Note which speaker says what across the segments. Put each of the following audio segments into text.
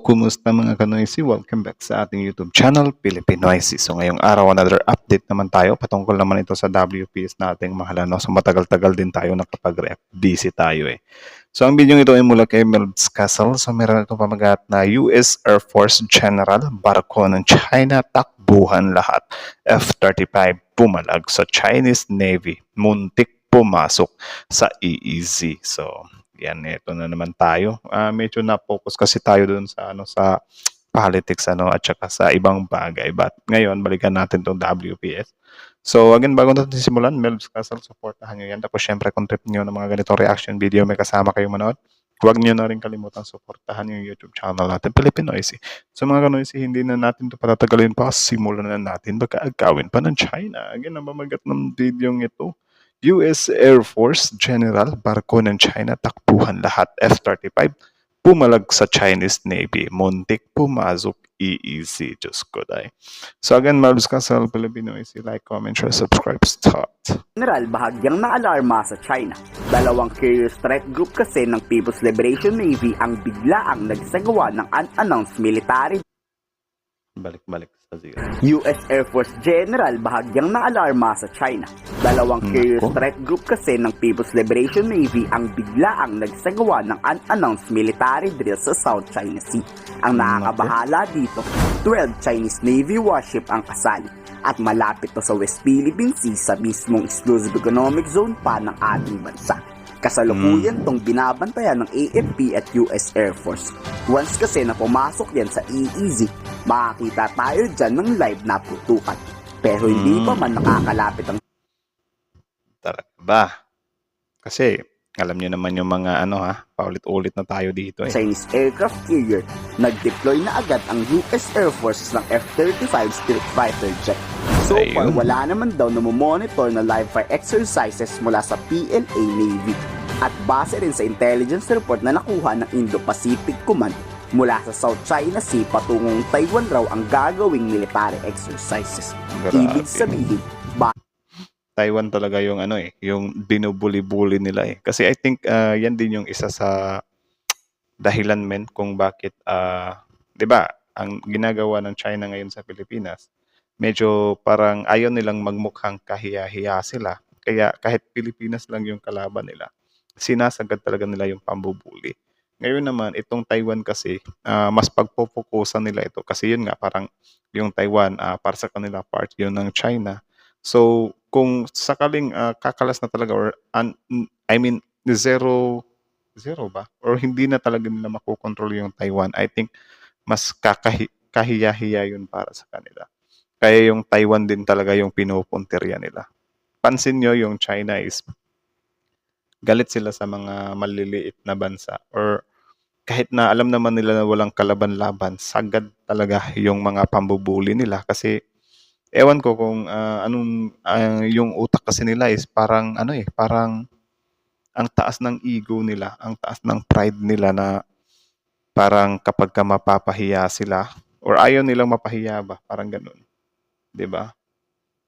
Speaker 1: Kumusta mga Kanoysi? Welcome back sa ating YouTube channel, Pilipinoysi. So, ngayong araw, another update naman tayo. Patungkol naman ito sa WPS nating mahal, no? So, matagal-tagal din tayo nakapag-react. Busy tayo eh. So, ang video ito ay mula kay Melbs Castle. So, meron itong pamagat na US Air Force General, barko ng China, takbuhan lahat. F-35 pumalag sa Chinese Navy. Muntik pumasok sa EEZ. So, yan, ito na naman tayo. Medyo na-focus kasi tayo dun sa sa politics at saka sa ibang bagay. But ngayon, balikan natin tong WPS. So again, bago natin simulan, Melbs Castle, supportahan nyo yan. Tapos syempre, kung trip nyo ng mga ganitong reaction video, may kasama kayong manood. Huwag nyo na rin kalimutan supportahan yung YouTube channel natin, Pilipinoysi. So mga kanoysi, hindi na natin ito patatagalin pa. Simulan na natin. Baka agawin pa ng China. Again, ang mamagat ng video ito. US Air Force General, barko ng China, takbuhan lahat. F-35, pumalag sa Chinese Navy. Muntik pumasok EEZ. Diyos ko dahil. So again, Melbs Castle, Pilipinoysi. Like, comment, share, subscribe, start.
Speaker 2: General, bahagyang naalarma sa China. Dalawang curious threat group kasi ng People's Liberation Navy ang biglaang nagsagawa ng unannounced military.
Speaker 1: Balik-balik sa zero.
Speaker 2: US Air Force General bahagyang naalarma sa China. Dalawang curious threat group kasi ng People's Liberation Navy ang biglaang nagsagawa ng unannounced military drill sa South China Sea. Ang nakakabahala dito, 12 Chinese Navy warship ang kasali at malapit to sa West Philippine Sea sa mismong exclusive economic zone pa ng ating bansa. Kasalukuyan tong binabantayan ng AFP at US Air Force. Once kasi na pumasok yan sa EEZ, makakita tayo dyan ng live na putukan. Pero hindi pa man nakakalapit ang
Speaker 1: Talaga ba? Kasi alam niyo naman yung mga paulit-ulit na tayo dito eh.
Speaker 2: Chinese aircraft carrier, nag-deploy na agad ang US Air Force ng F-35 Spirit fighter jet. So far, wala naman daw na monitor na live fire exercises mula sa PLA Navy. At base rin sa intelligence report na nakuha ng Indo-Pacific Command, mula sa South China Sea patungong Taiwan raw ang gagawing military exercises. Ibig sabihin,
Speaker 1: Taiwan talaga yung yung binubuli-buli nila eh. Kasi I think yan din yung isa sa dahilan kung bakit 'di ba, ang ginagawa ng China ngayon sa Pilipinas, medyo parang ayaw nilang magmukhang kahiya-hiya sila. Kaya kahit Pilipinas lang yung kalaban nila, sinasagad talaga nila yung pambubuli. Ngayon naman, itong Taiwan kasi, mas pagpopokusan nila ito. Kasi yun nga, parang yung Taiwan, para sa kanila part yun ng China. So, kung sakaling kakalas na talaga or zero ba? Or hindi na talaga nila makokontrol yung Taiwan, I think mas kahiya-hiya yun para sa kanila. Kaya yung Taiwan din talaga yung pinupuntirya nila. Pansin nyo, yung China is galit sila sa mga maliliit na bansa or kahit na alam naman nila na walang kalaban-laban, sagad talaga yung mga pambubuli nila kasi ewan ko kung yung utak kasi nila is parang parang ang taas ng ego nila, ang taas ng pride nila na parang kapag ka mapapahiya sila or ayaw nilang mapahiya ba, parang ganun. 'Di ba?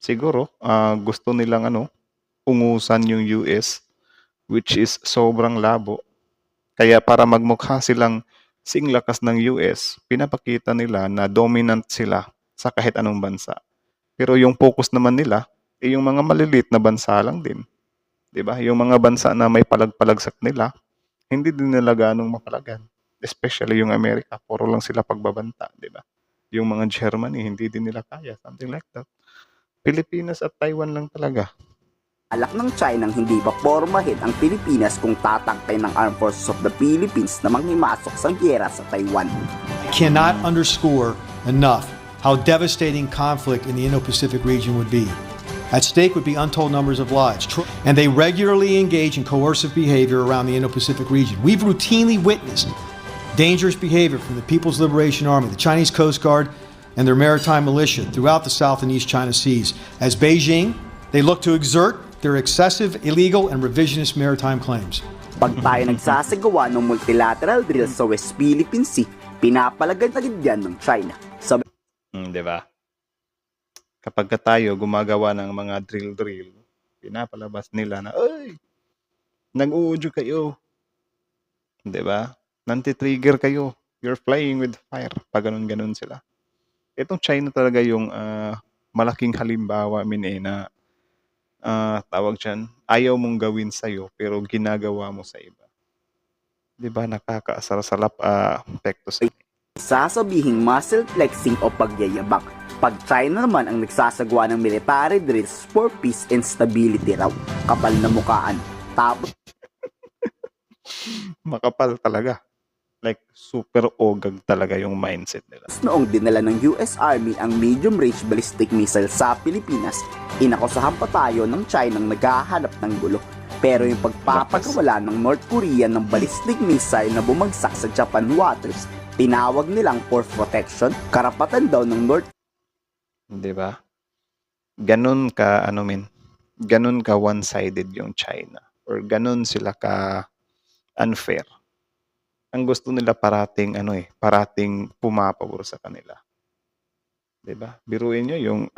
Speaker 1: Siguro gusto nilang ungusan yung US, which is sobrang labo. Kaya para magmukha silang sing lakas ng US, pinapakita nila na dominant sila sa kahit anong bansa. Pero yung focus naman nila, yung mga maliliit na bansa lang din. 'Di ba? Yung mga bansa na may palag-palag sa kanila, hindi din nila ganong mapalagan. Especially yung Amerika, puro lang sila pagbabanta, 'di ba? Yung mga Germany, hindi din nila kaya, something like that. Pilipinas at Taiwan lang talaga.
Speaker 2: alak ng China hindi pa pormahin ang Pilipinas kung tatangkay ng Armed Forces of the Philippines na manghimasok sa giyera sa Taiwan.
Speaker 3: Cannot underscore enough how devastating conflict in the Indo-Pacific region would be. At stake would be untold numbers of lives, and they regularly engage in coercive behavior around the Indo-Pacific region. We've routinely witnessed dangerous behavior from the People's Liberation Army, the Chinese Coast Guard, and their maritime militia throughout the South and East China Seas. As Beijing, they look to exert their excessive, illegal, and revisionist maritime claims.
Speaker 2: Pag tayo nagsasagawa ng multilateral drill sa West Philippine Sea, pinapalagad-agad yan ng China.
Speaker 1: Di ba? Kapag tayo gumagawa ng mga drill, pinapalabas nila na, ay, nag-uudyo kayo. Di ba? nanti-trigger kayo. You're playing with fire. Pag ganun-ganun sila. Itong China talaga yung malaking halimbawa na tawag dyan, ayaw mong gawin sa'yo pero ginagawa mo sa iba. Di ba nakakaasar-salap epekto sa
Speaker 2: Sasabihing muscle flexing o pagyayabang. Pag China naman ang nagsasagawa ng military drills for peace and stability raw. Kapal na mukaan. Tapos
Speaker 1: makapal talaga. Like, super ogag talaga yung mindset nila.
Speaker 2: noong dinala ng US Army ang medium-range ballistic missile sa Pilipinas, inakusahan pa tayo ng China ng naghahanap ng gulo. Pero yung pagpapagawala ng North Korea ng ballistic missile na bumagsak sa Japan waters, tinawag nilang for protection, karapatan daw ng North
Speaker 1: Di ba? Ganun ka, ganun ka one-sided yung China. Or ganun sila ka unfair. Ang gusto nila parating pumapabor sa kanila. 'Di ba? Biruin niyo yung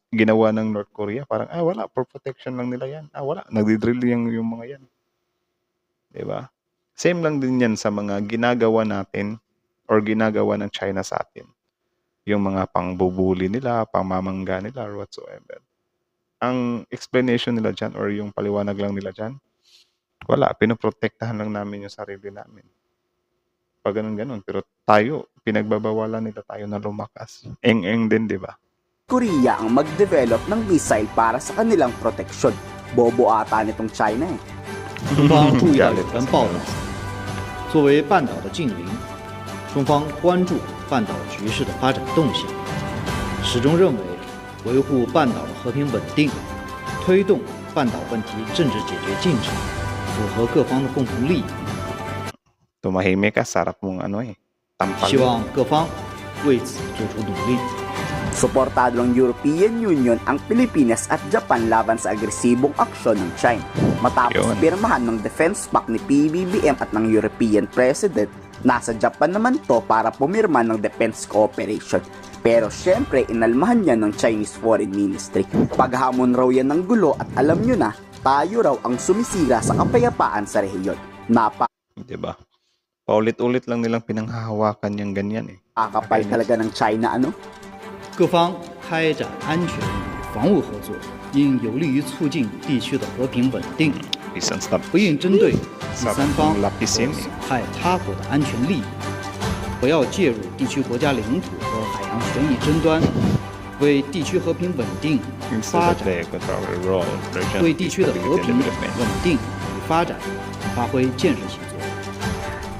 Speaker 1: ginawa ng North Korea, parang wala, for protection lang nila 'yan. Wala, nagdi-drill yung mga 'yan. 'Di ba? Same lang din 'yan sa mga ginagawa natin or ginagawa ng China sa atin. Yung mga pangbubuli nila, pangmamangga nila or whatsoever. Ang explanation nila diyan or yung paliwanag lang nila diyan, wala, pinoprotektahan lang namin yung sarili namin. Pag ganun-ganun. Pero tayo, pinagbabawalan nila tayo na lumakas. Eng-eng din, di ba?
Speaker 2: Korea ang mag-develop ng missile para sa kanilang proteksyon. Bobo ata nitong China eh.
Speaker 4: 中方注意到有关报道，作为半岛的近邻，中方关注半岛局势的发展动向，始终认为维护半岛的和平稳定，推动半岛问题政治解决进程，符合各方的共同利益。
Speaker 1: Tumahimik ka, sarap mong tampal.
Speaker 4: 希望各方为此做出努力。
Speaker 2: Suportado ng European Union ang Pilipinas at Japan laban sa agresibong aksyon ng China. Matapos
Speaker 1: Yun.
Speaker 2: pirmahan ng defense pact ni PBBM at ng European President, nasa Japan naman to para pumirma ng defense cooperation. Pero syempre, inalmahan niya ng Chinese Foreign Ministry. Paghamon raw yan ng gulo at alam nyo na, tayo raw ang sumisira sa kapayapaan sa rehiyon.
Speaker 1: Di ba? Paulit-ulit lang nilang pinanghahawakan yung ganyan eh.
Speaker 2: Nakakapal talaga ng China ano?
Speaker 4: 各方开展安全与防务合作，应有利于促进地区的和平稳定，
Speaker 1: Isang stop.
Speaker 4: 不应针对第三方或
Speaker 1: Lapisin.
Speaker 4: 损害他国的安全利益，不要介入地区国家领土和海洋权益争端，为地区和平稳定与发展，为地区的和平稳定与发展发挥建设性作用。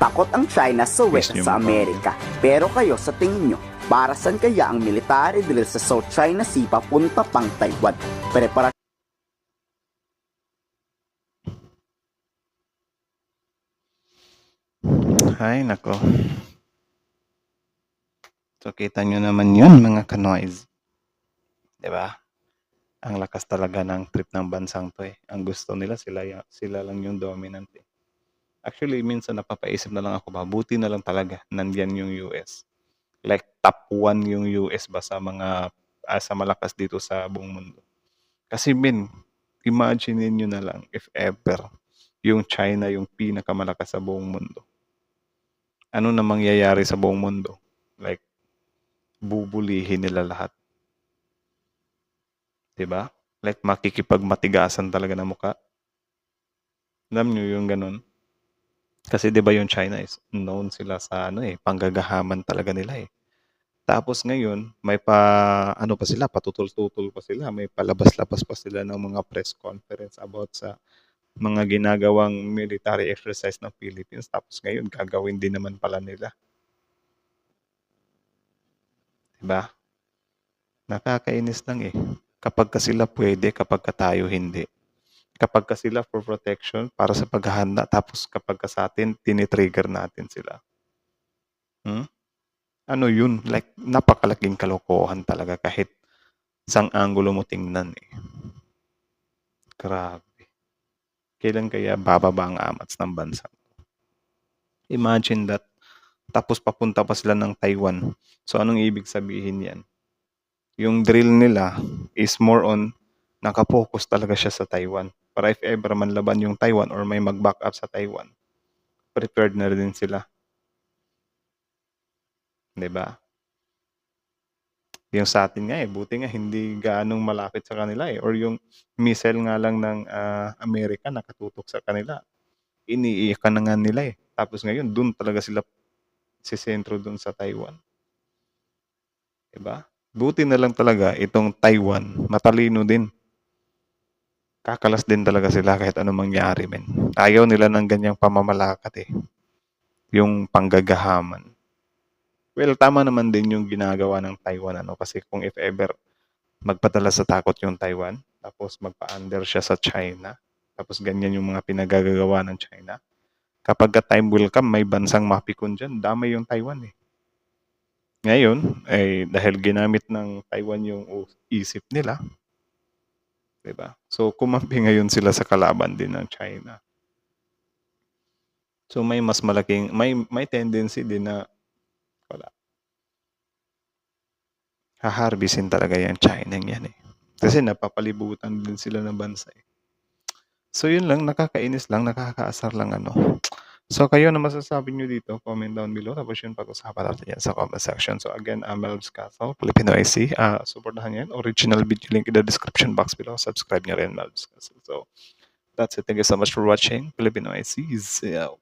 Speaker 2: Takot ang China sa West
Speaker 1: Yes,
Speaker 2: sa
Speaker 1: yung-
Speaker 2: Amerika. Pero kayo sa tingin nyo, para saan kaya ang military drill sa South China Sea papunta pang Taiwan? Prepara
Speaker 1: Ay, nako. So, kita nyo naman yun, mga kanoys. Di ba? Ang lakas talaga ng trip ng bansang to eh. Ang gusto nila, sila lang yung dominant eh. Actually, minsan napapaisip na lang ako, buti na lang talaga nandyan yung US. Like, top 1 yung US ba sa mga, sa malakas dito sa buong mundo. Kasi imagine nyo na lang, if ever, yung China yung pinakamalakas sa buong mundo. Ano na mangyayari sa buong mundo? Like, bubulihin nila lahat. 'Di ba? Like, makikipagmatigasan talaga ng mukha. Alam nyo yung ganun? Kasi 'di ba yung China is known sila sa panggagahaman talaga nila eh. Tapos ngayon, may pa sila, patutol-tutol pa sila, may palabas-labas pa sila ng mga press conference about sa mga ginagawang military exercise ng Philippines. Tapos ngayon, gagawin din naman pala nila. Diba? Nakakainis lang eh. Kapag ka sila pwede, kapag ka tayo hindi. Kapag ka sila for protection, para sa paghahanda, tapos kapag ka sa atin, tinitrigger natin sila. Ano yun? Like, napakalaking kalokohan talaga kahit sang angulo mo tingnan eh. Grabe. Kailan kaya bababa ang amats ng bansa? Imagine that. Tapos papunta pa sila ng Taiwan. So anong ibig sabihin yan? Yung drill nila is more on nakapokus talaga siya sa Taiwan. Para if ever man laban yung Taiwan or may mag-back up sa Taiwan, prepared na rin sila. 'Di ba? Yung sa atin nga, buti nga hindi gaanong malapit sa kanila, or yung missile nga lang ng, Amerika nakatutok sa kanila, iniiyakan na nga nila, eh. Tapos ngayon dun talaga sila sisentro dun sa Taiwan, 'di ba? Buti na lang talaga itong Taiwan matalino din. Kakalas din talaga sila kahit anong mangyari, men. Ayaw nila ng ganyang pamamalakad, eh, yung panggagahaman. Well, tama naman din yung ginagawa ng Taiwan, kasi kung if ever magpadala sa takot yung Taiwan, tapos magpa-under siya sa China, tapos ganyan yung mga pinagagagawa ng China. Kapag ka time will come, may bansang mapikon dyan, damay yung Taiwan, eh. Ngayon, dahil ginamit ng Taiwan yung isip nila, 'di ba? So, kumampi ngayon sila sa kalaban din ng China. So, may mas malaking, may tendency din na, wala, haharbisin talaga yung China yan, eh. Kasi napapalibutan din sila ng bansa, eh. So, yun lang, nakakainis lang, nakakaasar lang, So, kayo na masasabi nyo dito, comment down below. Tapos yun, pag-usapan natin yan sa comment section. So, again, Melv's Castle, Filipino IC. Supportahan nyo yan. Original video link in the description box below. Subscribe nyo rin, Melv's Castle. So, that's it. Thank you so much for watching. Filipino IC is out.